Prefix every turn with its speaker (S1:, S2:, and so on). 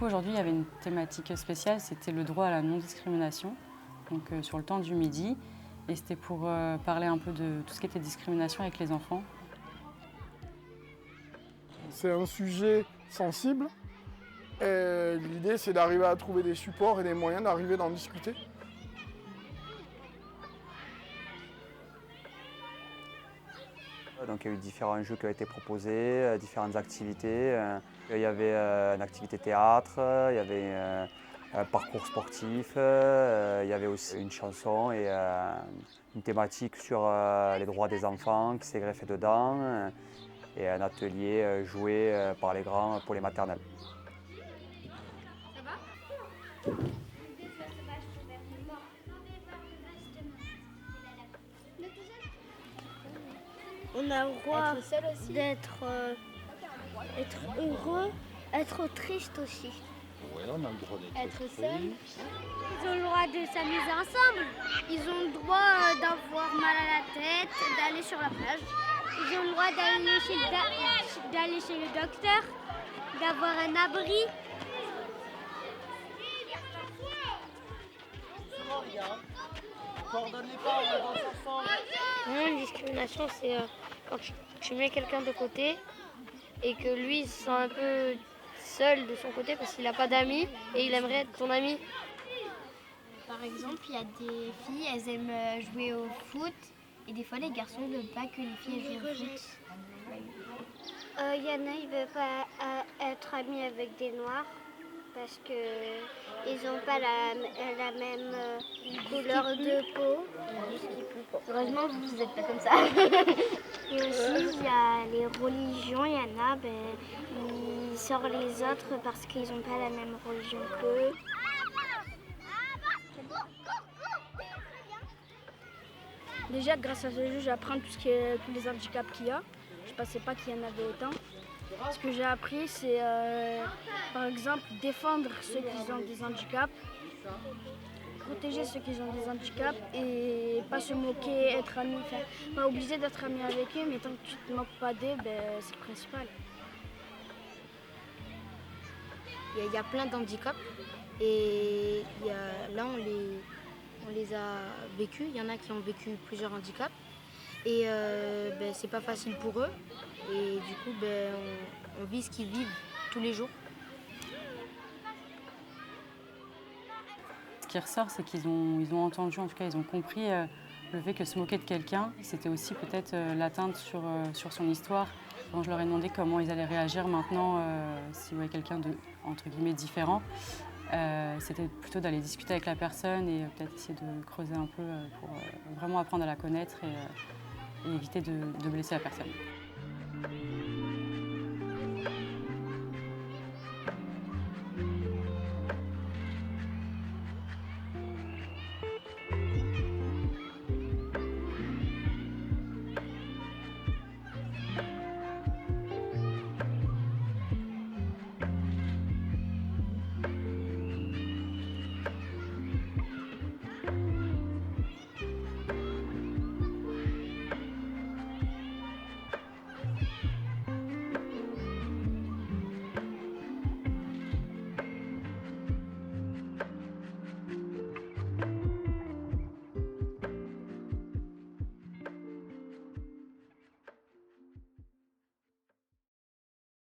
S1: coup, aujourd'hui, il y avait une thématique spéciale, c'était le droit à la non-discrimination, donc sur le temps du midi. Et c'était pour parler un peu de tout ce qui était discrimination avec les enfants.
S2: C'est un sujet sensible et l'idée c'est d'arriver à trouver des supports et des moyens d'arriver d'en discuter.
S3: Donc il y a eu différents jeux qui ont été proposés, différentes activités. Il y avait une activité théâtre, il y avait un parcours sportif, il y avait aussi une chanson et une thématique sur les droits des enfants qui s'est greffé dedans et un atelier joué par les grands pour les maternelles.
S4: On a le droit d'être être heureux, être triste aussi.
S5: Ouais, on a le droit d'être
S4: seul.
S5: triste.
S4: Ils ont le droit de s'amuser ensemble. Ils ont le droit d'avoir mal à la tête, d'aller sur la plage. Ils ont le droit d'aller chez le docteur, d'avoir un abri. Une discrimination, c'est quand tu mets quelqu'un de côté et que lui il se sent un peu seul de son côté parce qu'il n'a pas d'amis et il aimerait être ton ami.
S6: Par exemple, il y a des filles, elles aiment jouer au foot et des fois les garçons ne veulent pas que les filles jouent au foot.
S4: Il y en a, ils ne veulent pas être amis avec des noirs parce qu'ils n'ont pas la même couleur de peau.
S6: Heureusement, vous n'êtes pas comme ça.
S4: Et aussi, il y a les religions, il y en a, ils sortent les autres parce qu'ils n'ont pas la même religion qu'eux.
S7: Déjà, grâce à ce jeu, j'apprends tous les handicaps qu'il y a. Je ne pensais pas qu'il y en avait autant. Ce que j'ai appris, c'est par exemple défendre ceux qui ont des handicaps, protéger ceux qui ont des handicaps et pas se moquer, être ami. Enfin, pas obligé d'être ami avec eux, mais tant que tu ne te moques pas d'eux, c'est le principal.
S8: Il y a plein d'handicaps et là on les a vécus. Il y en a qui ont vécu plusieurs handicaps et c'est pas facile pour eux et du coup on vit ce qu'ils vivent tous les jours.
S1: Ce qui ressort, c'est qu'ils ont entendu, en tout cas ils ont compris le fait que se moquer de quelqu'un, c'était aussi peut-être l'atteinte sur son histoire. Quand je leur ai demandé comment ils allaient réagir maintenant s'ils voyaient quelqu'un de, entre guillemets, différent, c'était plutôt d'aller discuter avec la personne et peut-être essayer de creuser un peu pour vraiment apprendre à la connaître et éviter de blesser la personne.